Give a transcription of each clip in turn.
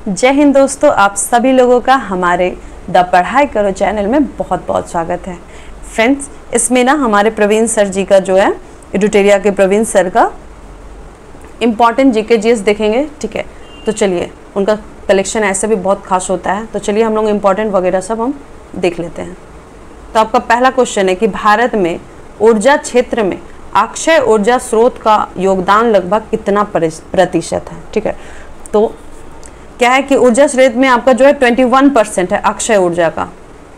जय हिंद दोस्तों, आप सभी लोगों का हमारे द पढ़ाई करो चैनल में बहुत बहुत स्वागत है। फ्रेंड्स, इसमें ना हमारे प्रवीण सर जी का जो है एडुटेरिया के प्रवीण सर का इम्पॉर्टेंट जीके जीएस देखेंगे। ठीक है, तो चलिए, उनका कलेक्शन ऐसे भी बहुत खास होता है, तो चलिए हम लोग इम्पॉर्टेंट वगैरह सब हम देख लेते हैं। तो आपका पहला क्वेश्चन है कि भारत में ऊर्जा क्षेत्र में अक्षय ऊर्जा स्रोत का योगदान लगभग कितना प्रतिशत है। ठीक है, तो क्या है कि ऊर्जा स्रोत में आपका जो है 21% है अक्षय ऊर्जा का।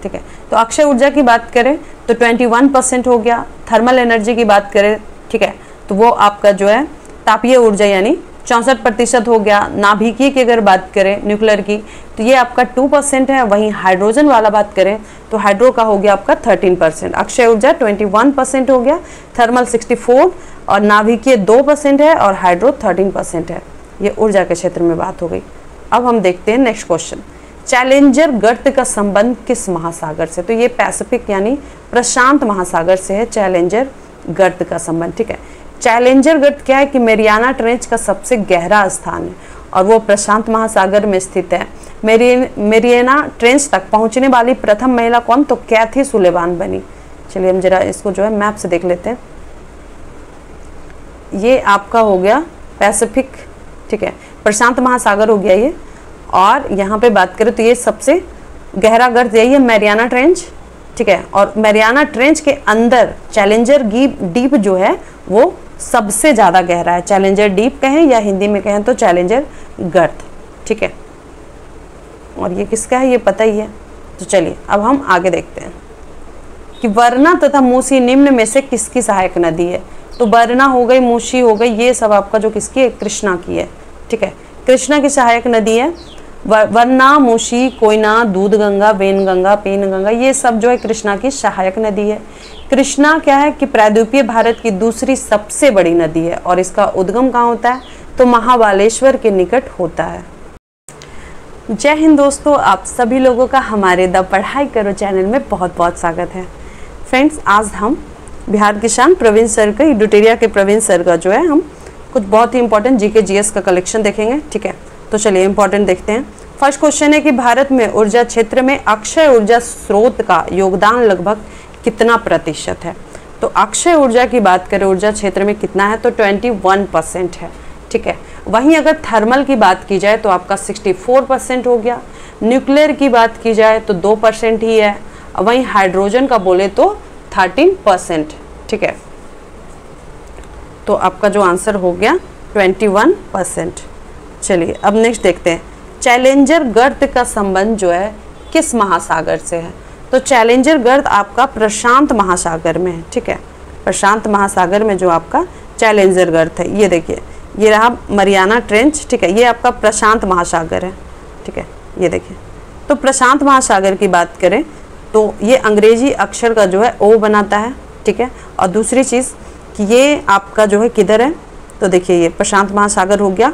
ठीक है, तो अक्षय ऊर्जा की बात करें तो 21% हो गया। थर्मल एनर्जी की बात करें, ठीक है, तो वो आपका जो है तापीय ऊर्जा यानी 64% हो गया। नाभिकीय की अगर बात करें न्यूक्लियर की तो ये आपका 2% है। वहीं हाइड्रोजन वाला बात करें तो हाइड्रो का हो गया आपका 13%। अक्षय ऊर्जा 21% हो गया, थर्मल 64 और नाभिकीय 2% है और हाइड्रो 13% है। ये ऊर्जा के क्षेत्र में बात हो गई। अब हम देखते हैं नेक्स्ट क्वेश्चन, चैलेंजर गर्त का संबंध किस महासागर से। तो ये पैसिफिक यानी प्रशांत महासागर से है चैलेंजर गर्त का संबंध। ठीक है, चैलेंजर गर्त क्या है कि मैरियाना ट्रेंच का सबसे गहरा स्थान है और वो प्रशांत महासागर में स्थित है। मैरियाना ट्रेंच तक पहुंचने वाली प्रथम महिला कौन, तो कैथी सुलेवान बनी। चलिए हम जरा इसको जो है मैप से देख लेते हैं। ये आपका हो गया पैसिफिक, ठीक है, प्रशांत महासागर हो गया ये। और यहाँ पे बात करें तो ये सबसे गहरा गर्त यही है मैरियाना ट्रेंच। ठीक है, और मैरियाना ट्रेंच के अंदर चैलेंजर डीप जो है वो सबसे ज़्यादा गहरा है। चैलेंजर डीप कहें या हिंदी में कहें तो चैलेंजर गर्त। ठीक है, और ये किसका है ये पता ही है। तो चलिए अब हम आगे देखते हैं कि वरना तथा मूसी निम्न में से किसकी सहायक नदी है। तो वरना हो गई, मूसी हो गई, ये सब आपका जो किसकी है, कृष्णा की है। ठीक है, कृष्णा की सहायक नदी है। वरना, मूसी, कोयना, दूध गंगा, वेनगंगा, पेनगंगा, ये सब जो है कृष्णा की सहायक नदी है। कृष्णा क्या है कि प्रायद्वीपीय भारत की दूसरी सबसे बड़ी नदी है और इसका उद्गम कहाँ होता है, तो महाबालेश्वर के निकट होता है। जय हिंद दोस्तों, आप सभी लोगों का हमारे द पढ़ाई करो चैनल में बहुत बहुत स्वागत है। फ्रेंड्स, आज हम बिहार की शान प्रवीण सर का, एडुटेरिया के प्रवीण सर का जो है हम कुछ बहुत ही इंपॉर्टेंट जीके जीएस का कलेक्शन देखेंगे। ठीक है, तो चलिए इंपॉर्टेंट देखते हैं। फर्स्ट क्वेश्चन है कि भारत में ऊर्जा क्षेत्र में अक्षय ऊर्जा स्रोत का योगदान लगभग कितना प्रतिशत है। तो अक्षय ऊर्जा की बात करें ऊर्जा क्षेत्र में कितना है, तो 21% है। ठीक है, वहीं अगर थर्मल की बात की जाए तो आपका 64% हो गया। न्यूक्लियर की बात की जाए तो 2% ही है। वहीं हाइड्रोजन का बोले तो 13%। ठीक है, तो आपका जो आंसर हो गया 21%। चलिए अब नेक्स्ट देखते हैं, चैलेंजर गर्त का संबंध जो है किस महासागर से है। तो चैलेंजर गर्त आपका प्रशांत महासागर में है। ठीक है, प्रशांत महासागर में जो आपका चैलेंजर गर्त है, ये देखिए, ये रहा मैरियाना ट्रेंच। ठीक है, ये आपका प्रशांत महासागर है। ठीक है, ये देखिए, तो प्रशांत महासागर की बात करें तो ये अंग्रेजी अक्षर का जो है ओ बनाता है। ठीक है, और दूसरी चीज़ कि ये आपका जो है किधर है, तो देखिए ये प्रशांत महासागर हो गया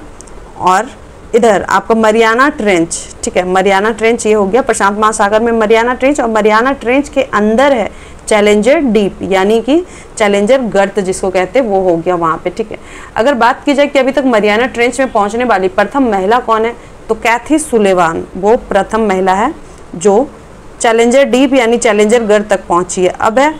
और इधर आपका मैरियाना ट्रेंच। ठीक है, मैरियाना ट्रेंच ये हो गया प्रशांत महासागर में मैरियाना ट्रेंच, और मैरियाना ट्रेंच के अंदर है चैलेंजर डीप यानी कि चैलेंजर गर्त जिसको कहते हैं वो हो गया वहाँ पे। ठीक है, अगर बात की जाए कि अभी तक मैरियाना ट्रेंच में पहुँचने वाली प्रथम महिला कौन है, तो कैथी सुलेवान वो प्रथम महिला है जो चैलेंजर डीप यानी चैलेंजर गर्त तक पहुँची है। अब है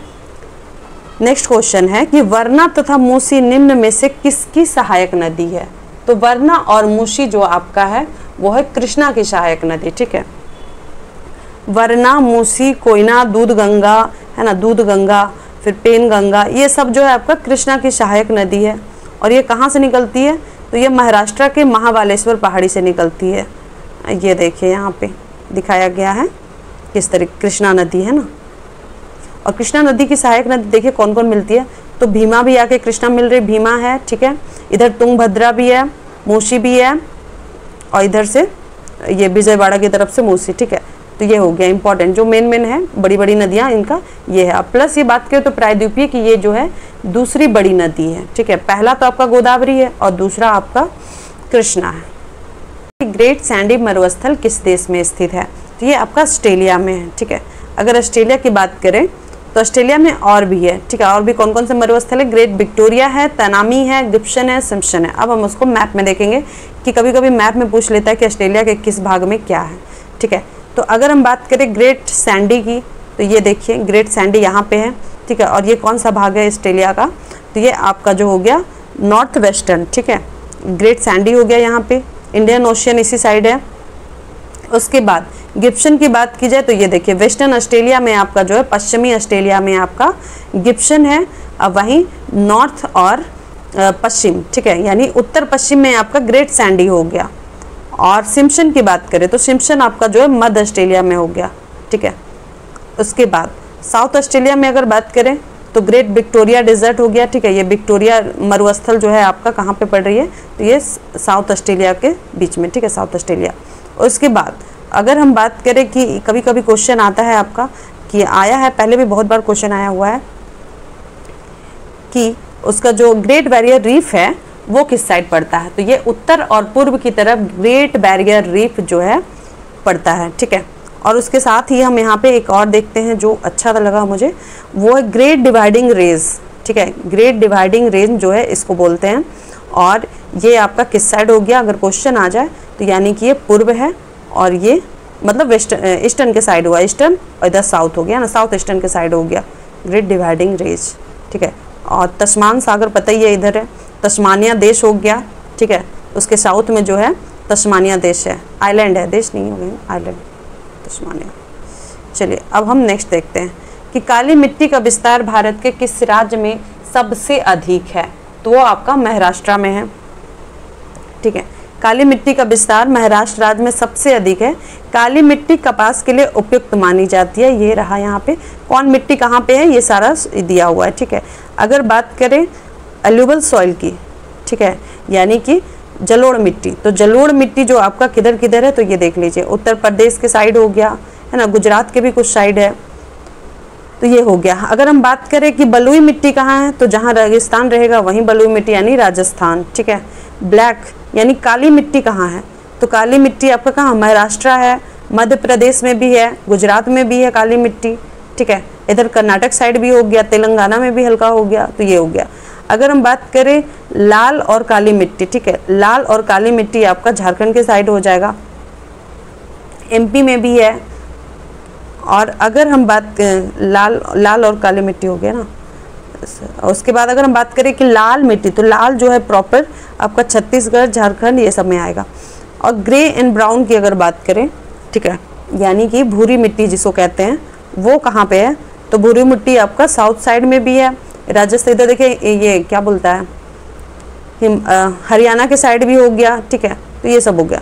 नेक्स्ट क्वेश्चन है कि वरना तथा मूसी निम्न में से किसकी सहायक नदी है। तो वरना और मूसी जो आपका है वो है कृष्णा की सहायक नदी। ठीक है, वरना, मूसी, कोयना, दूध गंगा है ना, दूध गंगा, फिर पेन गंगा, ये सब जो है आपका कृष्णा की सहायक नदी है। और ये कहाँ से निकलती है, तो ये महाराष्ट्र के महाबालेश्वर पहाड़ी से निकलती है। ये देखिए यहाँ पे दिखाया गया है किस तरीके कृष्णा नदी है ना। और कृष्णा नदी की सहायक नदी देखिए कौन कौन मिलती है, तो भीमा भी आके कृष्णा मिल रही, भीमा है। ठीक है, इधर तुंगभद्रा भी है, मूसी भी है, और इधर से ये विजयवाड़ा की तरफ से मूसी। ठीक है, तो ये हो गया इंपॉर्टेंट जो मेन है बड़ी बड़ी नदियाँ इनका ये है। प्लस ये बात करें तो प्रायद्वीपीय की ये जो है दूसरी बड़ी नदी है। ठीक है, पहला तो आपका गोदावरी है और दूसरा आपका कृष्णा है। ग्रेट सैंडी मरुस्थल किस देश में स्थित है, तो ये आपका ऑस्ट्रेलिया में है। ठीक है, अगर ऑस्ट्रेलिया की बात करें तो ऑस्ट्रेलिया में और भी है, ठीक है। और भी कौन कौन से मरुस्थल है? ग्रेट विक्टोरिया है, तनामी है, गिब्सन है, सिम्पसन है। अब हम उसको मैप में देखेंगे कि कभी कभी मैप में पूछ लेता है कि ऑस्ट्रेलिया के किस भाग में क्या है, ठीक है। तो अगर हम बात करें ग्रेट सैंडी की, तो ये देखिए ग्रेट सैंडी यहाँ पे है, ठीक है। और ये कौन सा भाग है ऑस्ट्रेलिया का? तो ये आपका जो हो गया नॉर्थ वेस्टर्न, ठीक है। ग्रेट सैंडी हो गया यहाँ पे, इंडियन ओशियन इसी साइड है। उसके बाद गिब्सन की बात की जाए तो ये देखिए वेस्टर्न ऑस्ट्रेलिया में आपका जो है, पश्चिमी ऑस्ट्रेलिया में आपका गिब्सन है। अब वहीं नॉर्थ और पश्चिम, ठीक है, यानी उत्तर पश्चिम में आपका ग्रेट सैंडी हो गया। और सिम्पसन की बात करें तो सिम्पसन आपका जो है मध्य ऑस्ट्रेलिया में हो गया, ठीक है। उसके बाद साउथ ऑस्ट्रेलिया में अगर बात करें तो ग्रेट विक्टोरिया डेजर्ट हो गया, ठीक है। ये विक्टोरिया मरुस्थल जो है आपका कहाँ पे पड़ रही है? तो ये साउथ ऑस्ट्रेलिया के बीच में, ठीक है, साउथ ऑस्ट्रेलिया। उसके बाद अगर हम बात करें कि कभी कभी क्वेश्चन आता है आपका, कि आया है पहले भी बहुत बार क्वेश्चन आया हुआ है कि उसका जो ग्रेट बैरियर रीफ है वो किस साइड पड़ता है? तो ये उत्तर और पूर्व की तरफ ग्रेट बैरियर रीफ जो है पड़ता है, ठीक है। और उसके साथ ही हम यहाँ पे एक और देखते हैं जो अच्छा लगा मुझे, वो है ग्रेट डिवाइडिंग रेंज, ठीक है। ग्रेट डिवाइडिंग रेंज जो है इसको बोलते हैं। और ये आपका किस साइड हो गया अगर क्वेश्चन आ जाए तो? यानी कि ये पूर्व है और ये मतलब वेस्टर्न ईस्टर्न के साइड हुआ, ईस्टर्न और इधर साउथ हो गया ना, साउथ ईस्टर्न के साइड हो गया ग्रेट डिवाइडिंग रेंज, ठीक है। और तस्मान सागर पता ही है इधर है, तस्मानिया देश हो गया, ठीक है। उसके साउथ में जो है तस्मानिया देश है, आइलैंड है, देश नहीं हो गया, आइलैंड तस्मानिया। चलिए अब हम नेक्स्ट देखते हैं कि काली मिट्टी का विस्तार भारत के किस राज्य में सबसे अधिक है? तो वो आपका महाराष्ट्र में है, ठीक है। काली मिट्टी का विस्तार महाराष्ट्र राज्य में सबसे अधिक है। काली मिट्टी कपास के लिए उपयुक्त मानी जाती है, ये रहा यहाँ पे। कौन मिट्टी कहाँ पे है ये सारा दिया हुआ है, ठीक है। अगर बात करें एल्यूबल सॉइल की, ठीक है, यानी कि जलोढ़ मिट्टी, तो जलोढ़ मिट्टी जो आपका किधर किधर है? तो ये देख लीजिए उत्तर प्रदेश के साइड हो गया है ना, गुजरात के भी कुछ साइड है, तो ये हो गया। अगर हम बात करें कि बलुई मिट्टी कहाँ है, तो जहाँ रेगिस्तान रहेगा वहीं बलुई मिट्टी यानी राजस्थान, ठीक है। ब्लैक यानी काली मिट्टी कहाँ है? तो काली मिट्टी आपका कहाँ? महाराष्ट्र है, मध्य प्रदेश में भी है, गुजरात में भी है काली मिट्टी, ठीक है। इधर कर्नाटक साइड भी हो गया, तेलंगाना में भी हल्का हो गया, तो ये हो गया। अगर हम बात करें लाल और काली मिट्टी, ठीक है, लाल और काली मिट्टी आपका झारखंड के साइड हो जाएगा, एमपी में भी है। और अगर हम बात लाल और काली मिट्टी हो गया ना, उसके बाद अगर हम बात करें कि लाल मिट्टी, तो लाल जो है प्रॉपर आपका छत्तीसगढ़, झारखंड ये सब में आएगा। और ग्रे एंड ब्राउन की अगर बात करें, ठीक है, यानी कि भूरी मिट्टी जिसको कहते हैं, वो कहाँ पे है? तो भूरी मिट्टी आपका साउथ साइड में भी है, राजस्थान, इधर देखिए ये क्या बोलता है, हरियाणा के साइड भी हो गया, ठीक है। तो ये सब हो गया।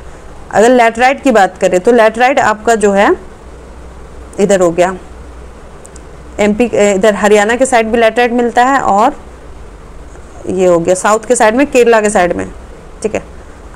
अगर लैटराइट की बात करें तो लैटराइट आपका जो है इधर हो गया, एमपी, इधर हरियाणा के साइड भी लैटराइट मिलता है, और ये हो गया साउथ के साइड में, केरला के साइड में, ठीक है।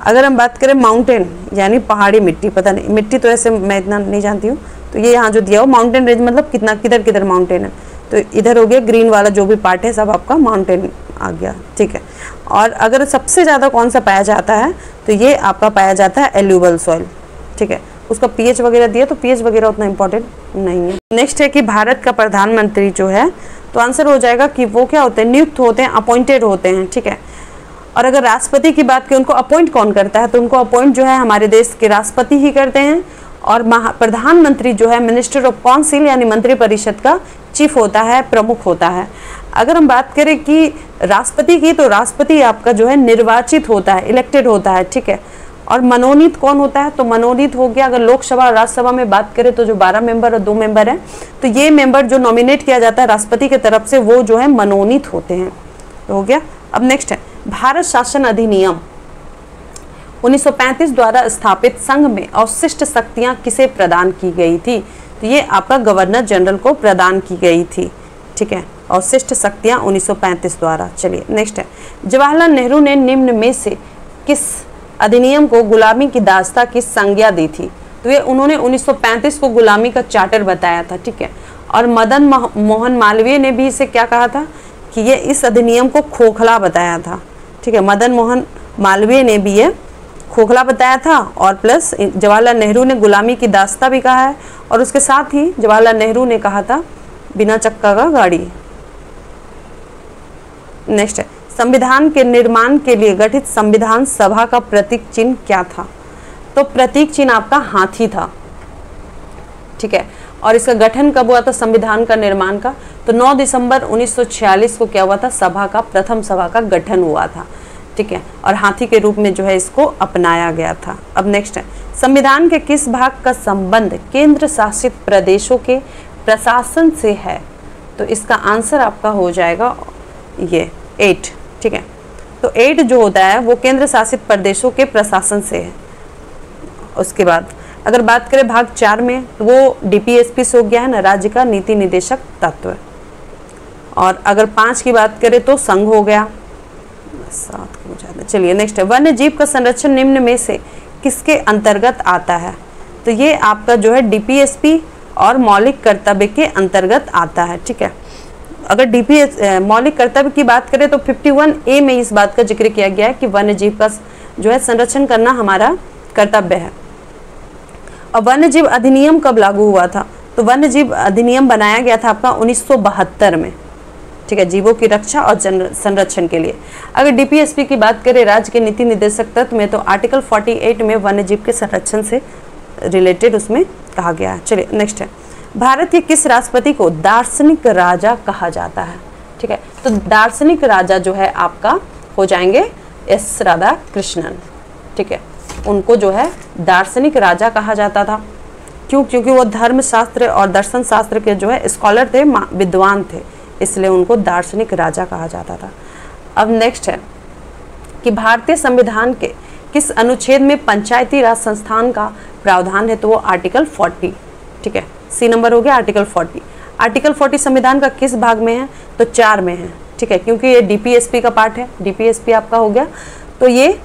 अगर हम बात करें माउंटेन यानी पहाड़ी मिट्टी, पता नहीं मिट्टी तो ऐसे मैं इतना नहीं जानती हूँ, तो ये यहाँ जो दिया हो माउंटेन रेंज मतलब कितना किधर किधर माउंटेन है, तो इधर हो गया ग्रीन वाला जो भी पार्ट है सब आपका माउंटेन आ गया, ठीक है। और अगर सबसे ज़्यादा कौन सा पाया जाता है तो ये आपका पाया जाता है एल्यूबल सॉइल, ठीक है। उसका पीएच वगैरह दिया, तो पीएच वगैरह उतना इंपॉर्टेंट नहीं है। नेक्स्ट है कि भारत का प्रधानमंत्री जो है, तो आंसर हो जाएगा कि वो क्या होते हैं? नियुक्त होते हैं, अपॉइंटेड होते हैं, ठीक है। और अगर राष्ट्रपति की बात करें उनको अपॉइंट कौन करता है? तो उनको अपॉइंट जो है हमारे देश के राष्ट्रपति ही करते हैं। और प्रधानमंत्री जो है मिनिस्टर ऑफ काउंसिल यानी मंत्रिपरिषद का चीफ होता है, प्रमुख होता है। अगर हम बात करें कि राष्ट्रपति की, तो राष्ट्रपति आपका जो है निर्वाचित होता है, इलेक्टेड होता है, ठीक है। और मनोनीत कौन होता है? तो मनोनीत हो गया, अगर लोकसभा और राज्यसभा में बात करें तो जो 12 मेंबर और 2 मेंबर हैं, तो ये मेंबर जो नॉमिनेट किया जाता है राष्ट्रपति की तरफ से, वो जो है मनोनीत होते हैं, तो हो गया। अब नेक्स्ट है भारत शासन अधिनियम 1935 द्वारा स्थापित संघ में अवशिष्ट शक्तियां किसे प्रदान की गई थी? तो ये आपका गवर्नर जनरल को प्रदान की गई थी, ठीक है। अवशिष्ट शक्तियां 1935 द्वारा। चलिए नेक्स्ट है जवाहरलाल नेहरू ने निम्न में से किस अधिनियम को गुलामी की दास्ता की संज्ञा दी थी? तो ये उन्होंने 1935 को गुलामी का चार्टर बताया था, ठीक है। और मदन मोहन मालवीय ने भी इसे क्या कहा था कि ये इस अधिनियम को खोखला बताया था, ठीक है। मदन मोहन मालवीय ने भी ये खोखला बताया था, और प्लस जवाहरलाल नेहरू ने गुलामी की दास्ता भी कहा है, और उसके साथ ही जवाहरलाल नेहरू ने कहा था बिना चक्का का गाड़ी। नेक्स्ट है, संविधान के निर्माण के लिए गठित संविधान सभा का प्रतीक चिन्ह क्या था? तो प्रतीक चिन्ह आपका हाथी था, ठीक है। और इसका गठन कब हुआ था संविधान का निर्माण का? तो 9 दिसंबर 1946 को क्या हुआ था? सभा का, प्रथम सभा का गठन हुआ था, ठीक है। और हाथी के रूप में जो है इसको अपनाया गया था। अब नेक्स्ट है, संविधान के किस भाग का संबंध केंद्र शासित प्रदेशों के प्रशासन से है? तो इसका आंसर आपका हो जाएगा ये 8, ठीक है। तो 8 जो होता है वो केंद्र शासित प्रदेशों के प्रशासन से है। उसके बाद अगर बात करें भाग 4 में, तो वो डीपीएसपी से हो गया है ना, राज्य का नीति निदेशक तत्व। और अगर 5 की बात करें तो संघ हो गया, 7 हो जाता है। चलिए नेक्स्ट है, वन्य जीव का संरक्षण निम्न में से किसके अंतर्गत आता है? तो ये आपका जो है डीपीएसपी और मौलिक कर्तव्य के अंतर्गत आता है, ठीक है। अगर डीपीएस मौलिक कर्तव्य की बात करें तो 51A में इस बात का जिक्र किया गया है कि वन्य जीव का जो है संरक्षण करना हमारा कर्तव्य है। और वन्य जीव अधिनियम कब लागू हुआ था? तो वन्य जीव अधिनियम बनाया गया था आपका 1972 में, ठीक है, जीवों की रक्षा और संरक्षण के लिए। अगर डीपीएसपी की बात करें राज्य के नीति निदेशक तत्व में, तो आर्टिकल 48 में वन्य जीव के संरक्षण से रिलेटेड उसमें कहा गया है। चलिए नेक्स्ट है, भारत के किस राष्ट्रपति को दार्शनिक राजा कहा जाता है? ठीक है, तो दार्शनिक राजा जो है आपका हो जाएंगे एस राधाकृष्णन, ठीक है। उनको जो है दार्शनिक राजा कहा जाता था। क्यों? क्योंकि वो धर्मशास्त्र और दर्शन शास्त्र के जो है स्कॉलर थे, विद्वान थे, इसलिए उनको दार्शनिक राजा कहा जाता था। अब नेक्स्ट है कि भारतीय संविधान के किस अनुच्छेद में पंचायती राज संस्थान का प्रावधान है? तो वो आर्टिकल 40, ठीक है, सी नंबर हो गया आर्टिकल 40। आर्टिकल 40 संविधान का किस भाग में है? तो 4 में है, ठीक है, क्योंकि ये डीपीएसपी का पार्ट है। डीपीएसपी आपका हो गया, तो ये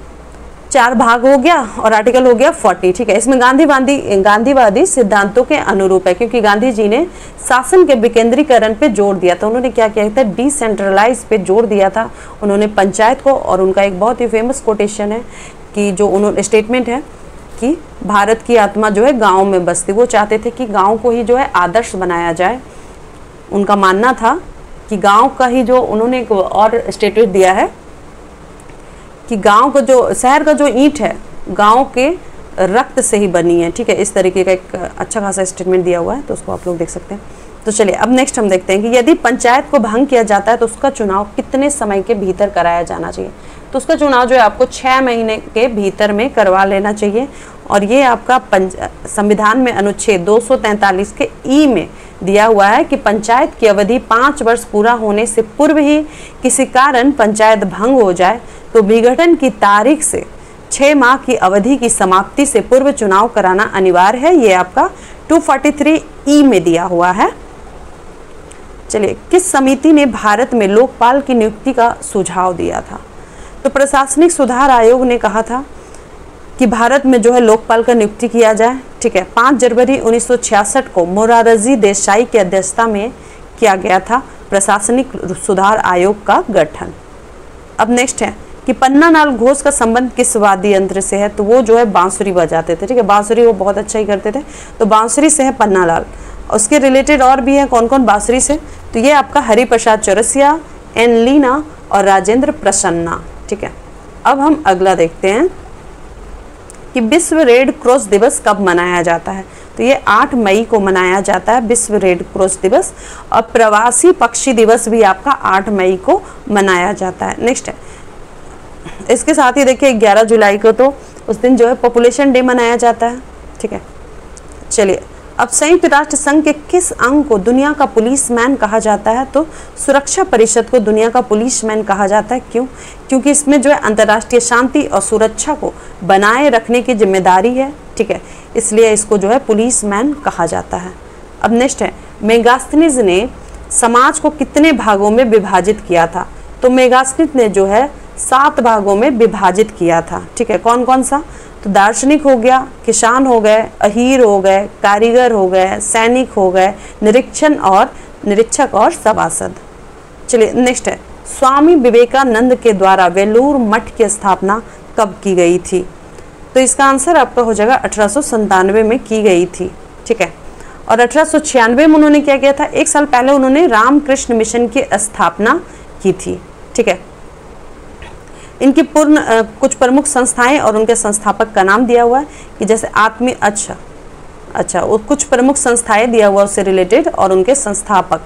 4 भाग हो गया और आर्टिकल हो गया 40, ठीक है। इसमें गांधीवादी सिद्धांतों के अनुरूप है, क्योंकि गांधी जी ने शासन के विकेंद्रीकरण पे जोर दिया था। उन्होंने क्या किया था? डिसेंट्रलाइज पे जोर दिया था उन्होंने पंचायत को। और उनका एक बहुत ही फेमस कोटेशन है कि जो उन्होंने स्टेटमेंट है कि भारत की आत्मा जो है गाँव में बसती। वो चाहते थे कि गाँव को ही जो है आदर्श बनाया जाए। उनका मानना था कि गाँव का ही जो, उन्होंने एक और स्टेटमेंट दिया है कि गांव का जो, शहर का जो ईंट है गांव के रक्त से ही बनी है, ठीक है। इस तरीके का एक अच्छा खासा स्टेटमेंट दिया हुआ है, तो उसको आप लोग देख सकते हैं। तो चलिए अब नेक्स्ट हम देखते हैं कि यदि पंचायत को भंग किया जाता है तो उसका चुनाव कितने समय के भीतर कराया जाना चाहिए? तो उसका चुनाव जो है आपको 6 महीने के भीतर में करवा लेना चाहिए। और ये आपका संविधान में अनुच्छेद 243 के ई में दिया हुआ है कि पंचायत की अवधि 5 वर्ष पूरा होने से पूर्व ही किसी कारण पंचायत भंग हो जाए तो विघटन की तारीख से 6 माह की अवधि की समाप्ति से पूर्व चुनाव कराना अनिवार्य है। ये आपका 243 में दिया हुआ है। चलिए, किस समिति ने भारत में लोकपाल की नियुक्ति का सुझाव दिया था? तो प्रशासनिक सुधार आयोग ने कहा था कि भारत में जो है लोकपाल का नियुक्ति किया जाए, ठीक है। 5 जनवरी 1966 को मोरारजी देसाई की अध्यक्षता में किया गया था प्रशासनिक सुधार आयोग का गठन। अब नेक्स्ट है कि पन्नालाल घोष का संबंध किस वाद्य यंत्र से है? तो वो जो है बांसुरी बजाते थे, ठीक है, बांसुरी वो बहुत अच्छा ही करते थे, तो बांसुरी से है पन्नालाल। उसके रिलेटेड और भी है कौन कौन बांसुरी से? तो ये आपका हरिप्रसाद चौरसिया, एन लीना और राजेंद्र प्रसन्ना, ठीक है। अब हम अगला देखते हैं कि विश्व रेड क्रॉस दिवस कब मनाया जाता है? तो ये 8 मई को मनाया जाता है विश्व रेड क्रॉस दिवस। और प्रवासी पक्षी दिवस भी आपका 8 मई को मनाया जाता है। नेक्स्ट है, इसके साथ ही देखिए 11 जुलाई को तो उस दिन जो है पॉपुलेशन डे मनाया जाता है, ठीक है। चलिए, अब संयुक्त राष्ट्र संघ के किस अंग को दुनिया का पुलिसमैन कहा जाता है? तो सुरक्षा परिषद को दुनिया का पुलिसमैन कहा जाता है। क्यों? क्योंकि इसमें जो है अंतर्राष्ट्रीय शांति और सुरक्षा को बनाए रखने की जिम्मेदारी है, ठीक है, इसलिए इसको जो है पुलिसमैन कहा जाता है। अब नेक्स्ट है, मेगास्थनीज ने समाज को कितने भागों में विभाजित किया था? तो मेगास्थनीज ने जो है 7 भागों में विभाजित किया था, ठीक है। कौन कौन सा? तो दार्शनिक हो गया, किसान हो गए, अहीर हो गए, कारीगर हो गए, सैनिक हो गए, निरीक्षक और सभासद। चलिए नेक्स्ट है, स्वामी विवेकानंद के द्वारा वेलूर मठ की स्थापना कब की गई थी? तो इसका आंसर आपका हो जाएगा 1897 में की गई थी, ठीक है। और 1896 में उन्होंने क्या किया था, एक साल पहले उन्होंने रामकृष्ण मिशन की स्थापना की थी। ठीक है, इनकी पूर्ण कुछ प्रमुख संस्थाएं और उनके संस्थापक का नाम दिया हुआ है कि जैसे अच्छा वो कुछ प्रमुख संस्थाएं दिया हुआ उससे रिलेटेड और उनके संस्थापक।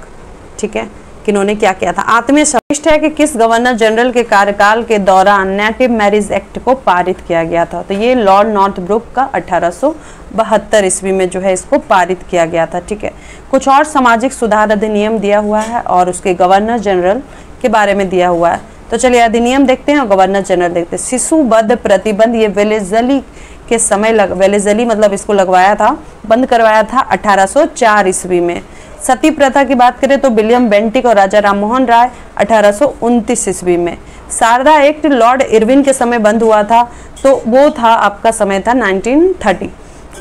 ठीक है, किन्होंने क्या किया था। आत्मीय शब्द है कि किस गवर्नर जनरल के कार्यकाल के दौरान नेटिव मैरिज एक्ट को पारित किया गया था, तो ये लॉर्ड नॉर्थब्रुक का 1872 ईस्वी में जो है इसको पारित किया गया था। ठीक है, कुछ और सामाजिक सुधार अधिनियम दिया हुआ है और उसके गवर्नर जनरल के बारे में दिया हुआ है। तो चलिए अधिनियम देखते हैं और गवर्नर जनरल देखते हैं। शिशु वध प्रतिबंध, ये वेलेजली के समय वेलेजली मतलब इसको लगवाया था, बंद करवाया था 1804 ईस्वी में। सती प्रथा की बात करें तो विलियम बेंटिक और राजा राम मोहन राय 1829 ईस्वी में। शारदा एक्ट लॉर्ड इरविन के समय बंद हुआ था, तो वो था आपका समय था 1930।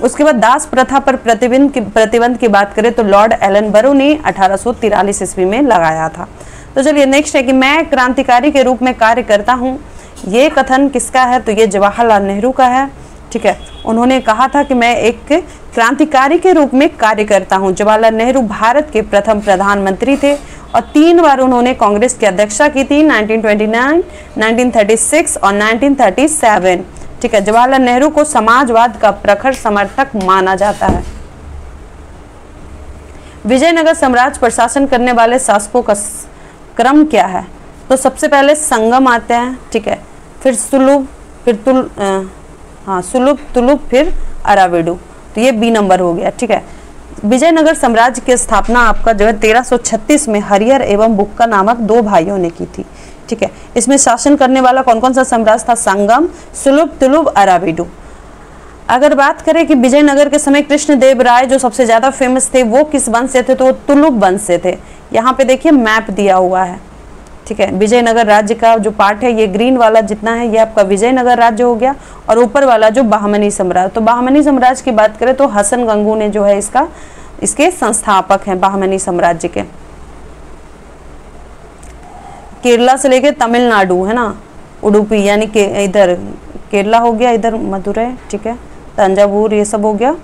उसके बाद दास प्रथा पर प्रतिबंध की बात करें तो लॉर्ड एलनबरो ने 1843 ईस्वी में लगाया था। तो चलिए नेक्स्ट है कि मैं क्रांतिकारी के रूप में कार्य करता हूँ, ये कथन किसका है, तो ये जवाहरलाल नेहरू का है। ठीक है, उन्होंने कहा था कि मैं एक क्रांतिकारी के रूप में कार्य करता हूं। जवाहरलाल नेहरू भारत के प्रथम प्रधानमंत्री थे और 3 बार उन्होंने कांग्रेस की अध्यक्षता की थी, 1929, 1936 और 1937। ठीक है, जवाहरलाल नेहरू को समाजवाद का प्रखर समर्थक माना जाता है। विजयनगर साम्राज्य पर शासन करने वाले शासकों का क्रम क्या है, तो सबसे पहले संगम आते हैं। ठीक है, फिर सुलभ, फिर सुलभ, तुलुप, फिर अराविडु, तो ये बी नंबर हो गया। ठीक है, विजयनगर साम्राज्य की स्थापना आपका जो है 1336 में हरिहर एवं बुक्का नामक 2 भाइयों ने की थी। ठीक है, इसमें शासन करने वाला कौन कौन सा साम्राज्य था, संगम, सुलभ, तुलुप, अराविडु। अगर बात करें कि विजयनगर के समय कृष्णदेव राय जो सबसे ज्यादा फेमस थे वो किस वंश से थे, तो वो तुलुप वंश से थे। यहाँ पे देखिए मैप दिया हुआ है। ठीक है, विजयनगर राज्य का जो पार्ट है ये ग्रीन वाला जितना है ये आपका विजयनगर राज्य हो गया, और ऊपर वाला जो बहमनी साम्राज्य, तो बहमनी साम्राज्य की बात करें तो हसन गंगू ने जो है इसके संस्थापक हैं बहमनी साम्राज्य के। केरला से लेके तमिलनाडु है ना, उडुपी यानी कि इधर केरला हो गया, इधर मदुरै, ठीक है, तंजावुर, ये सब हो गया,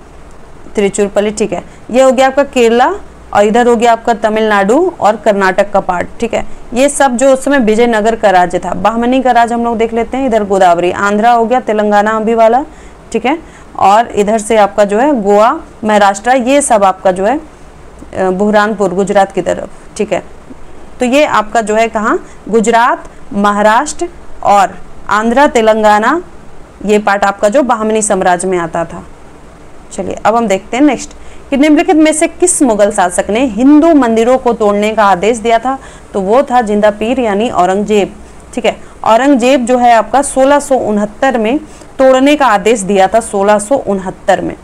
तिरुचिरापल्ली। ठीक है, ये हो गया आपका केरला, और इधर हो गया आपका तमिलनाडु और कर्नाटक का पार्ट। ठीक है, ये सब जो उस समय विजयनगर का राज्य था। बहमनी का राज्य हम लोग देख लेते हैं, इधर गोदावरी, आंध्रा हो गया, तेलंगाना अभी वाला। ठीक है, और इधर से आपका जो है गोवा, महाराष्ट्र, ये सब आपका जो है बुरहानपुर गुजरात की तरफ। ठीक है, तो ये आपका जो है कहाँ, गुजरात, महाराष्ट्र और आंध्रा, तेलंगाना, ये पार्ट आपका जो बहमनी साम्राज्य में आता था। चलिए अब हम देखते हैं नेक्स्ट कि निम्नलिखित में से किस मुगल शासक ने हिंदू मंदिरों को तोड़ने का आदेश दिया था, तो वो था जिंदा पीर यानी औरंगजेब। ठीक है, औरंगजेब जो है आपका 1669 में तोड़ने का आदेश दिया था, 1669 में।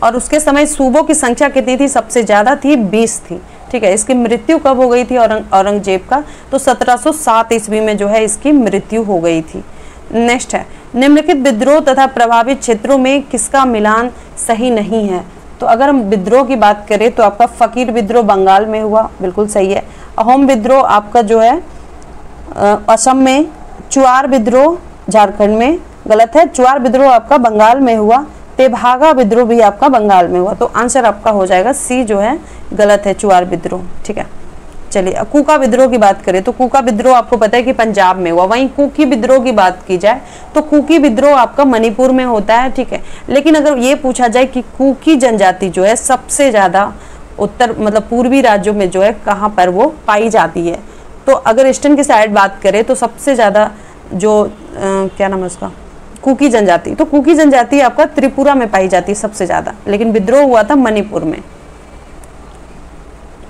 और उसके समय सूबों की संख्या कितनी थी, सबसे ज्यादा थी 20 थी। ठीक है, इसकी मृत्यु कब हो गई थी औरंगजेब का, तो 1707 ईस्वी में जो है इसकी मृत्यु हो गई थी। नेक्स्ट है निम्नलिखित विद्रोह तथा प्रभावित क्षेत्रों में किसका मिलान सही नहीं है, तो अगर हम विद्रोह की बात करें तो आपका फकीर विद्रोह बंगाल में हुआ, बिल्कुल सही है। अहोम विद्रोह आपका जो है असम में, चुआर विद्रोह झारखंड में, गलत है, चुआर विद्रोह आपका बंगाल में हुआ, तेभागा विद्रोह भी आपका बंगाल में हुआ, तो आंसर आपका हो जाएगा सी जो है गलत है, चुआर विद्रोह। ठीक है, चलिए कुका विद्रोह की बात करें तो कुका विद्रोह आपको पता है कि पंजाब में हुआ। वहीं कुकी विद्रोह की बात की जाए तो कुकी विद्रोह आपका मणिपुर में होता है। ठीक है, लेकिन अगर ये पूछा जाए कि कुकी जनजाति जो है सबसे ज्यादा उत्तर मतलब पूर्वी राज्यों में जो है कहाँ पर वो पाई जाती है, तो अगर ईस्टर्न की साइड बात करें तो सबसे ज्यादा जो क्या नाम है उसका, कुकी जनजाति, तो कुकी जनजाति आपका त्रिपुरा में पाई जाती है सबसे ज्यादा, लेकिन विद्रोह हुआ था मणिपुर में।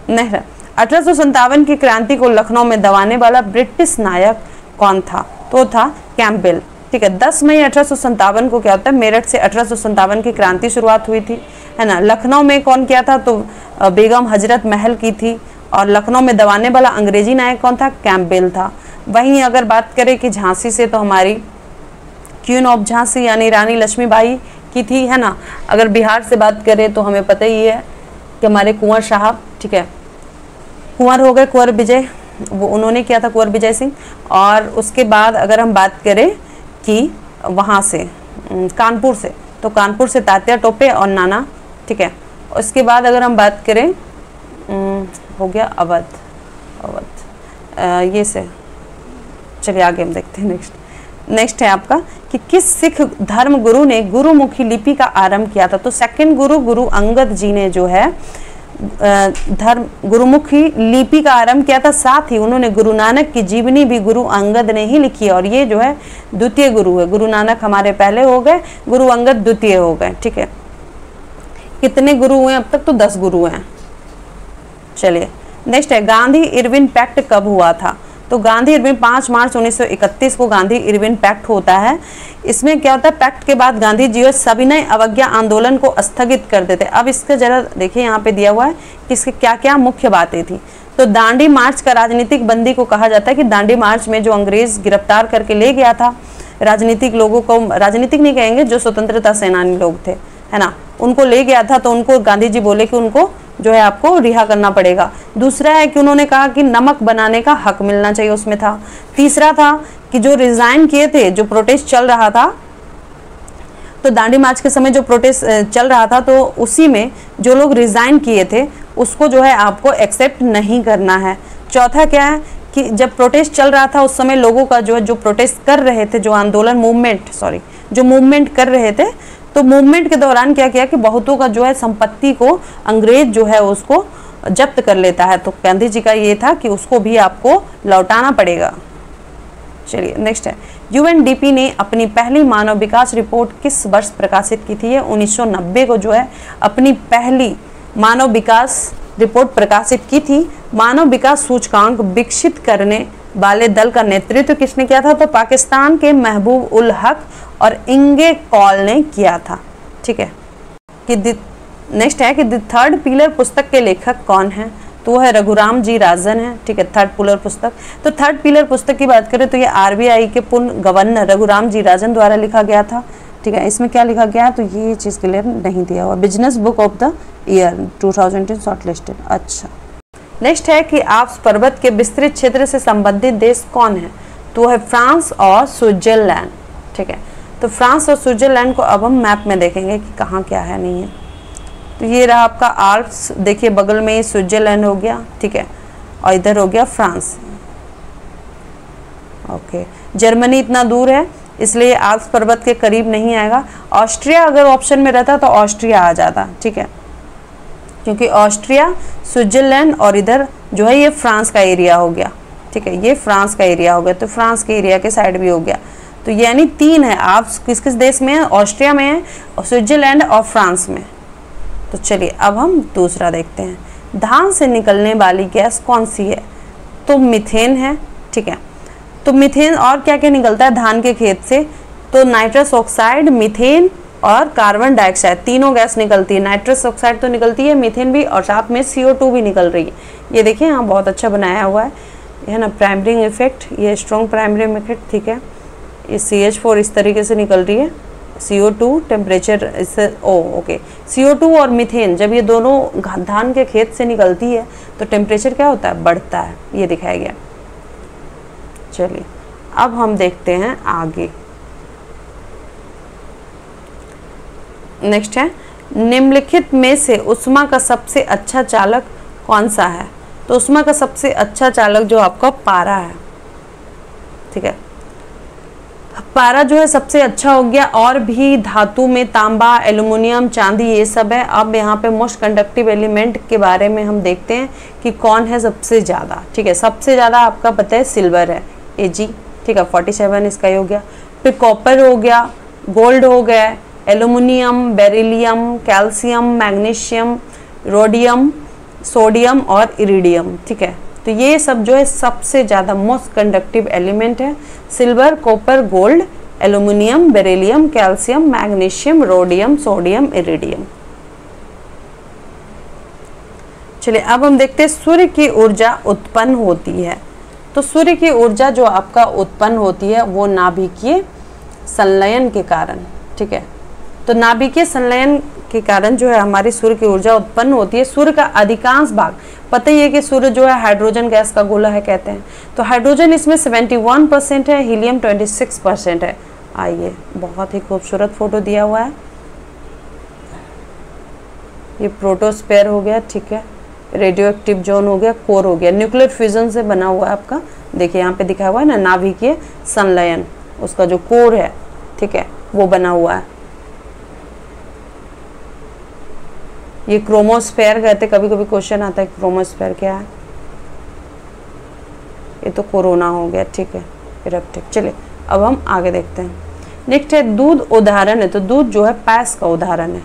नहीं, 1857 की क्रांति को लखनऊ में दबाने वाला ब्रिटिश नायक कौन था, तो था कैंपबेल। ठीक है, 10 मई 1857 को क्या होता है, मेरठ से 1857 की क्रांति शुरुआत हुई थी, है ना। लखनऊ में कौन किया था, तो बेगम हजरत महल की थी, और लखनऊ में दबाने वाला अंग्रेजी नायक कौन था, कैंपबेल था। वहीं अगर बात करें कि झांसी से, तो हमारी क्वीन ऑफ झांसी यानी रानी लक्ष्मीबाई की थी, है ना। अगर बिहार से बात करें तो हमें पता ही है कि हमारे कुंवर साहब, ठीक है, कुंवर हो गए, कुंवर विजय, वो उन्होंने किया था, कुंवर विजय सिंह। और उसके बाद अगर हम बात करें कि वहाँ से कानपुर से, तो कानपुर से तात्या टोपे और नाना, ठीक है, उसके बाद अगर हम बात करें, हो गया अवध, ये से चलिए आगे हम देखते हैं। नेक्स्ट है आपका कि किस सिख धर्म गुरु ने गुरुमुखी लिपि का आरंभ किया था। तो सेकंड गुरु अंगद जी ने जो है धर्म गुरुमुखी लिपि का आरंभ किया था। साथ ही उन्होंने गुरु नानक की जीवनी भी गुरु अंगद ने ही लिखी है, और ये जो है द्वितीय गुरु है। गुरु नानक हमारे पहले हो गए, गुरु अंगद द्वितीय हो गए। ठीक है, कितने गुरु हुए अब तक? तो 10 गुरु हैं। चलिए नेक्स्ट है गांधी इरविन पैक्ट कब हुआ था। तो गांधी इरविन 5 मार्च 1931 को गांधी इरविन पैक्ट होता है। इसमें क्या होता है, पैक्ट के बाद गांधी जी सविनय अवज्ञा आंदोलन को स्थगित कर देते। अब इसका जरा देखिए, यहाँ पे दिया हुआ है कि इसके क्या क्या मुख्य बातें थी। तो दांडी मार्च का राजनीतिक बंदी को कहा जाता है कि दांडी मार्च में जो अंग्रेज गिरफ्तार करके ले गया था राजनीतिक लोगों को, राजनीतिक नहीं कहेंगे, जो स्वतंत्रता सेनानी लोग थे, है ना, उनको ले गया था। तो उनको गांधी जी बोले कि उनको जो है आपको रिहा करना पड़ेगा। दूसरा है कि उन्होंने कहा कि नमक बनाने का हक मिलना चाहिए, उसमें था। तीसरा था कि जो रिजाइन किए थे, जो प्रोटेस्ट चल रहा था, तो दांडी मार्च के समय जो प्रोटेस्ट चल रहा था, तो उसी में जो लोग रिजाइन किए थे उसको जो है आपको एक्सेप्ट नहीं करना है। चौथा क्या है कि जब प्रोटेस्ट चल रहा था उस समय लोगों का जो है, जो प्रोटेस्ट कर रहे थे, जो आंदोलन जो मूवमेंट कर रहे थे, तो मूवमेंट के दौरान क्या किया कि बहुतों का जो है संपत्ति को अंग्रेज जो है उसको जब्त कर लेता है। तो गांधी जी का ये था कि उसको भी आपको लौटाना पड़ेगा। चलिए नेक्स्ट है, यूएनडीपी ने अपनी पहली मानव विकास रिपोर्ट किस वर्ष प्रकाशित की थी। 1990 को जो है अपनी पहली मानव विकास रिपोर्ट प्रकाशित की थी। मानव विकास सूचकांक विकसित करने वाले दल का नेतृत्व किसने किया था। तो पाकिस्तान के महबूब उल हक और इंगे कॉल ने किया था। ठीक है, कि नेक्स्ट है कि द थर्ड पिलर पुस्तक के लेखक कौन है। तो वो है रघुराम जी राजन है। ठीक है, थर्ड पिलर पुस्तक। तो थर्ड पिलर पुस्तक की बात करें तो ये आरबीआई के पूर्व गवर्नर रघुराम जी राजन द्वारा लिखा गया था। ठीक है, इसमें क्या लिखा गया है, तो ये चीज़ क्लियर नहीं दिया हुआ। Business book of the year 2010 shortlisted. अच्छा, नेक्स्ट है कि आल्प्स पर्वत के विस्तृत क्षेत्र से संबंधित देश कौन है। तो है फ्रांस और स्विट्जरलैंड। ठीक है, तो फ्रांस और स्विट्जरलैंड को अब हम मैप में देखेंगे कि कहाँ क्या है नहीं है। तो ये रहा आपका आल्प्स, देखिए बगल में स्विट्जरलैंड हो गया। ठीक है, और इधर हो गया फ्रांस। ओके, जर्मनी इतना दूर है इसलिए आल्प्स पर्वत के करीब नहीं आएगा। ऑस्ट्रिया अगर ऑप्शन में रहता तो ऑस्ट्रिया आ जाता। ठीक है, क्योंकि ऑस्ट्रिया, स्विट्जरलैंड और इधर जो है ये फ्रांस का एरिया हो गया। ठीक है, ये फ्रांस का एरिया हो गया, तो फ्रांस के एरिया के साइड भी हो गया। तो यानी 3 है। आप किस किस देश में है, ऑस्ट्रिया में है, स्विट्जरलैंड और फ्रांस में। तो चलिए अब हम दूसरा देखते हैं। धान से निकलने वाली गैस कौन सी है। तो मीथेन है। ठीक है, तो मीथेन और क्या क्या निकलता है धान के खेत से। तो नाइट्रस ऑक्साइड, मीथेन और कार्बन डाइऑक्साइड, तीनों गैस निकलती है। नाइट्रस ऑक्साइड तो निकलती है, मीथेन भी, और साथ में CO2 भी निकल रही है। ये देखिए यहाँ बहुत अच्छा बनाया हुआ है ना, प्राइमरिंग इफेक्ट, ये स्ट्रॉन्ग प्राइमरी इफेक्ट। ठीक है, ये CH4 इस तरीके से निकल रही है। CO2 टेम्परेचर इससे ओके, CO2 और मीथेन जब ये दोनों धान के खेत से निकलती है तो टेम्परेचर क्या होता है, बढ़ता है। ये दिखाया गया। चलिए अब हम देखते हैं आगे। नेक्स्ट है, निम्नलिखित में से उष्मा का सबसे अच्छा चालक कौन सा है। तो उष्मा का सबसे अच्छा चालक जो आपका पारा है। ठीक है, पारा जो है सबसे अच्छा हो गया। और भी धातु में तांबा, एल्युमिनियम, चांदी ये सब है। अब यहाँ पे मोस्ट कंडक्टिव एलिमेंट के बारे में हम देखते हैं कि कौन है सबसे ज़्यादा। ठीक है, सबसे ज़्यादा आपका पता है सिल्वर है, Ag। ठीक है, 47 इसका ही हो गया। फिर कॉपर हो गया, गोल्ड हो गया, aluminium, beryllium, calcium, magnesium, rhodium, sodium और इरिडियम। ठीक है, तो ये सब जो है सबसे ज़्यादा मोस्ट कंडक्टिव एलिमेंट है। Silver, copper, gold, aluminium, beryllium, calcium, magnesium, rhodium, sodium, iridium. चलिए अब हम देखते हैं सूर्य की ऊर्जा उत्पन्न होती है। तो सूर्य की ऊर्जा जो आपका उत्पन्न होती है वो नाभिकीय संलयन के कारण। ठीक है, तो नाभिकीय संलयन के कारण जो है हमारी सूर्य की ऊर्जा उत्पन्न होती है। सूर्य का अधिकांश भाग, पता ही है कि सूर्य जो है हाइड्रोजन गैस का गोला है कहते हैं। तो हाइड्रोजन इसमें 71% है, हीलियम 26% है। आइए, बहुत ही खूबसूरत फोटो दिया हुआ है। ये प्रोटोस्फेयर हो गया, ठीक है, रेडियो एक्टिव जोन हो गया, कोर हो गया, न्यूक्लियर फ्यूजन से बना हुआ है आपका, देखिए यहाँ पे दिखा हुआ है ना, नाभिकीय संलयन, उसका जो कोर है, ठीक है, वो बना हुआ है। ये क्रोमोस्फेयर कहते, कभी कभी क्वेश्चन आता है क्रोमोस्फेयर क्या है, ये तो कोरोना हो गया, ठीक है, इरेप्टिक। चलिए अब हम आगे देखते हैं। नेक्स्ट है दूध उदाहरण है, तो दूध जो है पायस का उदाहरण है,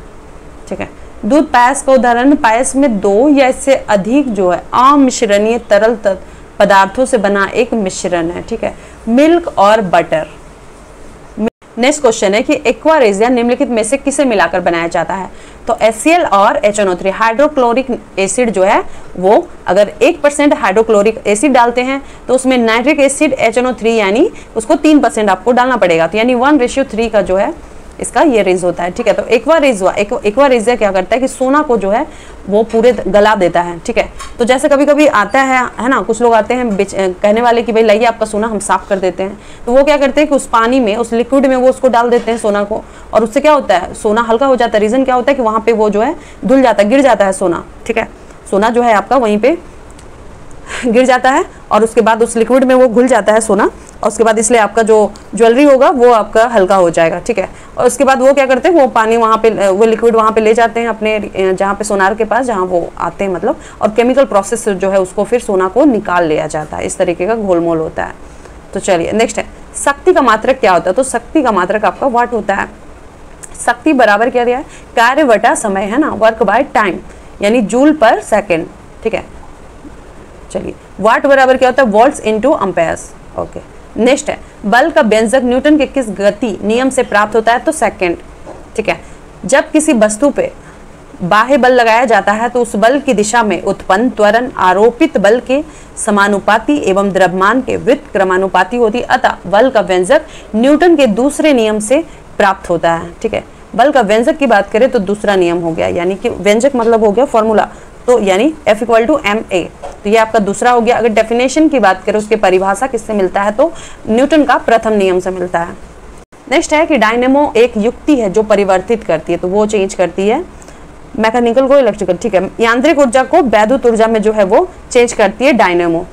ठीक है, दूध पायस का उदाहरण है। पायस में 2 या इससे अधिक जो है अमिश्रणीय तरल पदार्थों से बना एक मिश्रण है, ठीक है, मिल्क और बटर। नेक्स्ट क्वेश्चन है कि एक्वारेजिया निम्नलिखित में से किसे मिलाकर बनाया जाता है, तो HCl और HNO3 हाइड्रोक्लोरिक एसिड जो है वो अगर 1% हाइड्रोक्लोरिक एसिड डालते हैं तो उसमें नाइट्रिक एसिड HNO3 यानी उसको 3% आपको डालना पड़ेगा, तो यानी 1:3 का जो है इसका ये रेज होता है, ठीक है। तो एक्वारेजिया क्या करता है कि सोना को जो है वो पूरे गला देता है, ठीक है। तो जैसे कभी कभी आता है ना, कुछ लोग आते हैं कहने वाले कि भाई लाइए आपका सोना हम साफ कर देते हैं, तो वो क्या करते हैं कि उस पानी में, उस लिक्विड में वो उसको डाल देते हैं सोना को, और उससे क्या होता है, सोना हल्का हो जाता है। रीजन क्या होता है कि वहाँ पे वो जो है धुल जाता है, गिर जाता है सोना, ठीक है, सोना जो है आपका वहीं पे गिर जाता है और उसके बाद उस लिक्विड में वो घुल जाता है सोना, और उसके बाद इसलिए आपका जो ज्वेलरी होगा वो आपका हल्का हो जाएगा, ठीक है। और उसके बाद वो क्या करते हैं, वो पानी वहाँ पे, वो लिक्विड वहाँ पे ले जाते हैं अपने जहाँ पे सोनार के पास, जहाँ वो आते हैं मतलब, और केमिकल प्रोसेस जो है उसको फिर सोना को निकाल लिया जाता है। इस तरीके का घोलमोल होता है। तो चलिए नेक्स्ट है शक्ति का मात्रक क्या होता है, तो शक्ति का मात्रक आपका वाट होता है। शक्ति बराबर क्या दिया है, कार्य बटा समय, है ना, वर्क बाय टाइम, यानी जूल पर सेकेंड, ठीक है। चलिए वाट बराबर क्या होता है, volts into Ampere's, okay. Next है बल का व्यंजक न्यूटन के किस गति नियम से प्राप्त होता है, तो सेकंड, ठीक है। जब किसी वस्तु पे बाह्य बल लगाया जाता है तो उस बल की दिशा में उत्पन्न त्वरण आरोपित बल के समानुपाती एवं द्रव्यमान के व्युत्क्रमानुपाती क्रमानुपाती होती, अतः बल का व्यंजक न्यूटन के दूसरे नियम से प्राप्त होता है, ठीक है। बल का व्यंजक की बात करें तो दूसरा नियम हो गया, यानी कि व्यंजक मतलब हो गया फॉर्मूला, तो यानी F = ma, तो ये आपका दूसरा हो गया। अगर डेफिनेशन की बात करें, उसके परिभाषा किससे मिलता है, तो न्यूटन का प्रथम नियम से मिलता है। नेक्स्ट है कि डायनेमो एक युक्ति है जो परिवर्तित करती है, तो वो चेंज करती है मैकेनिकल को इलेक्ट्रिकल, ठीक है। यांत्रिक ऊर्जा को वैद्युत ऊर्जा में जो है वो चेंज करती है डायनेमो,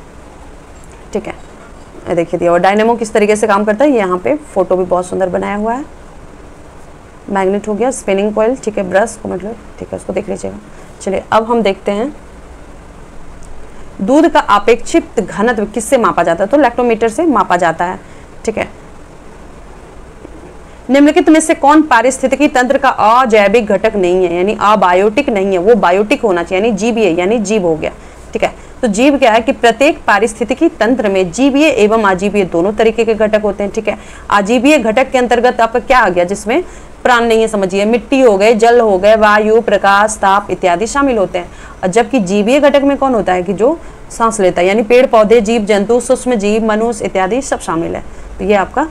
ठीक है। देखिए दिया, और डायनेमो किस तरीके से काम करता है, ये यहाँ पे फोटो भी बहुत सुंदर बनाया हुआ है। मैग्नेट हो गया, स्पिनिंग कॉइल, ठीक है, ब्रश को मतलब, ठीक है, उसको देख लीजिएगा। चलिए अब हम देखते हैं दूध का अपेक्षित घनत्व किससे मापा जाता है, तो लैक्टोमीटर से मापा जाता है, ठीक है। निम्नलिखित में से कौन पारिस्थितिकी तंत्र का अजैविक घटक नहीं है, यानी अबायोटिक नहीं है, वो बायोटिक होना चाहिए, यानी जीवीय, यानी जीव हो गया, ठीक है। तो जीव क्या है कि प्रत्येक पारिस्थितिकी तंत्र में जीवीय एवं अजीवीय दोनों तरीके के घटक होते हैं, ठीक है। अजीवीय घटक के अंतर्गत आपका क्या आ गया, जिसमें प्राण नहीं है, समझिए, मिट्टी हो गए, जल हो गए, वायु, प्रकाश, ताप इत्यादि शामिल होते हैं। और जबकि जीवीय घटक में कौन होता है कि जो सांस लेता है, यानी पेड़ पौधे, जीव जंतु, सूक्ष्म जीव, मनुष्य इत्यादि सब शामिल है। तो ये आपका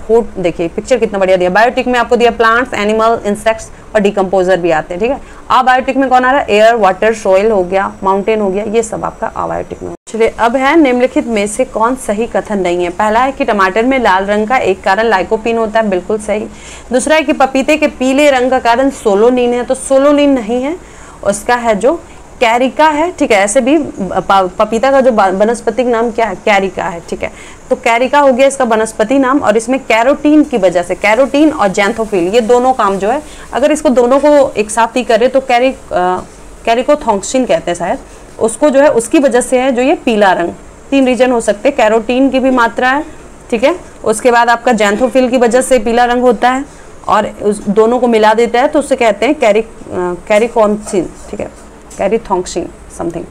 फूड, देखिए पिक्चर कितना बढ़िया दिया। बायोटिक में आपको दिया प्लांट्स, एनिमल, इंसेक्ट्स और डिकम्पोजर भी आते हैं, ठीक है। अबायोटिक में कौन आ रहा है, एयर, वाटर, सॉइल हो गया, माउंटेन हो गया, ये सब आपका अबायोटिक में। चलिए अब है निम्नलिखित में से कौन सही कथन नहीं है। पहला है कि टमाटर में लाल रंग का एक कारण लाइकोपीन होता है, बिल्कुल सही। दूसरा है कि पपीते के पीले रंग का कारण सोलोनिन है, तो सोलोनिन नहीं है, उसका है जो कैरिका है, ठीक है। ऐसे भी पपीता का जो वनस्पतिक नाम क्या है, कैरिका है, ठीक है। तो कैरिका हो गया इसका वनस्पति नाम, और इसमें कैरोटीन की वजह से, कैरोटीन और जैंथोफिल ये दोनों काम जो है, अगर इसको दोनों को एक साथ ही करें तो कैरिकोथॉक्सिन कहते हैं शायद, उसको जो है उसकी वजह से है जो ये पीला रंग। 3 रीजन हो सकते हैं, कैरोटीन की भी मात्रा है, ठीक है, उसके बाद आपका जैंथोफिल की वजह से पीला रंग होता है, और उस दोनों को मिला देता है तो उससे कहते हैं कैरिकोन्सिन, ठीक है, कैरिथॉक्सिन समथिंग।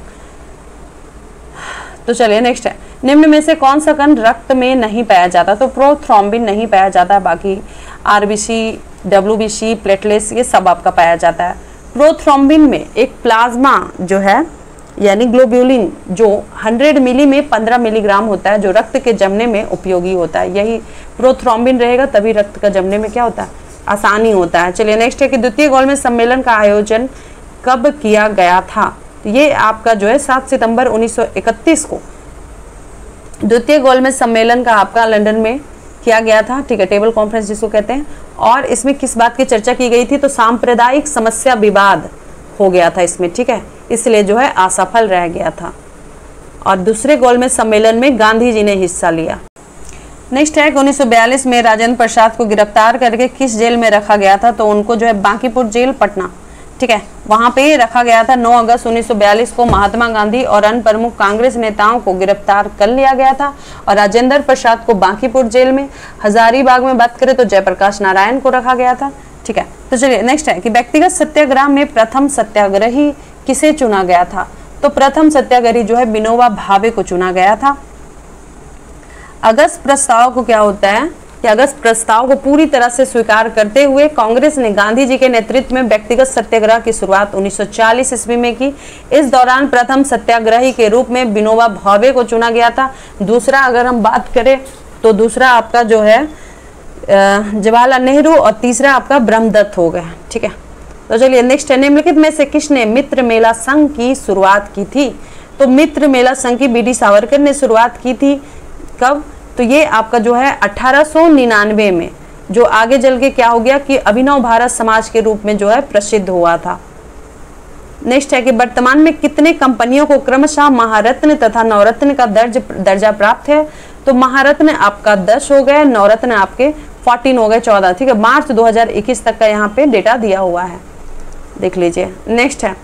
तो चलिए नेक्स्ट है, निम्न में से कौन सा कण रक्त में नहीं पाया जाता, तो प्रोथ्रोम्बिन नहीं पाया जाता है, बाकी आरबीसी, डब्ल्यूबीसी, प्लेटलेट्स ये सब आपका पाया जाता है। प्रोथ्रोम्बिन में एक प्लाज्मा जो है, यानी ग्लोब्यूलिन, जो 100 मिली में 15 मिलीग्राम होता है, जो रक्त के जमने में उपयोगी होता है। यही प्रोथ्रोम्बिन रहेगा तभी रक्त का जमने में क्या होता है, आसानी होता है। चलिए नेक्स्ट है कि द्वितीय गोलमेज सम्मेलन का आयोजन कब किया गया था, तो ये आपका जो है 7 सितंबर 1931 को द्वितीय गोलमेज सम्मेलन का आपका लंदन में किया गया था, ठीक है, टेबल कॉन्फ्रेंस जिसको कहते हैं। और इसमें किस बात की चर्चा की गई थी, तो सांप्रदायिक समस्या विवाद हो गया था इसमें, ठीक है, इसलिए जो है असफल रह गया था। और दूसरे गोलमेज सम्मेलन में गांधी जी ने हिस्सा लिया। नेक्स्ट है 1942 में राजेंद्र प्रसाद को गिरफ्तार करके किस जेल में रखा गया था? तो उनको जो है बांकीपुर जेल पटना, ठीक है, वहां पे रखा गया था। 9 अगस्त 1942 को महात्मा गांधी और अन्य प्रमुख कांग्रेस नेताओं को गिरफ्तार कर लिया गया था और राजेंद्र प्रसाद को बांकीपुर जेल में, हजारीबाग में बात करें तो जयप्रकाश नारायण को रखा गया था, ठीक है। तो चलिए नेक्स्ट है कि व्यक्तिगत सत्याग्रह में प्रथम सत्याग्रही किसे चुना गया था? तो प्रथम सत्याग्रही जो है विनोबा भावे को चुना गया था। अगस्त प्रस्ताव को क्या होता है कि अगस्त प्रस्ताव को पूरी तरह से स्वीकार करते हुए कांग्रेस ने गांधी जी के नेतृत्व में व्यक्तिगत सत्याग्रह की शुरुआत 1940 ईस्वी में की। इस दौरान प्रथम सत्याग्रही के रूप में विनोबा भावे को चुना गया था। दूसरा अगर हम बात करें तो दूसरा आपका जो है जवाहरलाल नेहरू और तीसरा आपका ब्रह्मदत्त हो गया, ठीक है। तो चलिए नेक्स्ट है, निम्नलिखित में से किसने मित्र मेला संघ की शुरुआत की थी? तो मित्र मेला संघ की बी डी सावरकर ने शुरुआत की थी। कब? तो ये आपका जो है 1899 में, जो आगे चल के क्या हो गया कि अभिनव भारत समाज के रूप में जो है प्रसिद्ध हुआ था। नेक्स्ट है कि वर्तमान में कितने कंपनियों को क्रमशः महारत्न तथा नवरत्न का दर्जा प्राप्त है? तो महारत्न आपका 10 हो गए, नवरत्न आपके 14 हो गए, 14, ठीक है। मार्च 2021 तक का यहाँ पे डेटा दिया हुआ है, देख लीजिए। नेक्स्ट है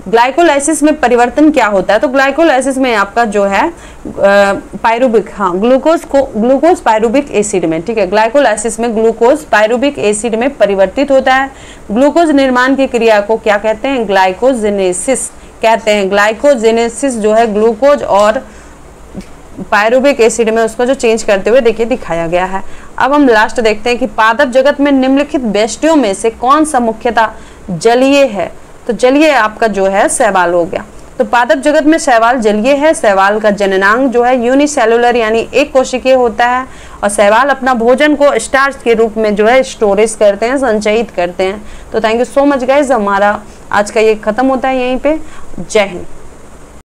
ग्लाइकोलाइसिस में परिवर्तन क्या होता है? तो ग्लाइकोलाइसिस में आपका जो है पायरुविक, हाँ, ग्लूकोज पायरुविक एसिड में, ठीक है, ग्लाइकोलाइसिस में ग्लूकोज पायरुविक एसिड में परिवर्तित होता है। ग्लूकोज निर्माण की क्रिया को क्या कहते हैं? ग्लाइकोजेनेसिस कहते हैं। ग्लाइकोजेनेसिस जो है ग्लूकोज और पायरुविक एसिड में उसको जो चेंज करते हुए देखिए दिखाया गया है। अब हम लास्ट देखते हैं कि पादप जगत में निम्नलिखित व्यष्टियों में से कौन सा मुख्यतः जलीय है? तो जलीय आपका जो है शैवाल हो गया। तो पादप जगत में शैवाल जलीय है। शैवाल का जननांग जो है यूनिसेलुलर यानी एक कोशिकीय होता है और शैवाल अपना भोजन को स्टार्च के रूप में जो है स्टोरेज करते हैं, संचयित करते हैं। तो thank you so much guys, हमारा आज का ये खत्म होता है यहीं पे। जय हिंद।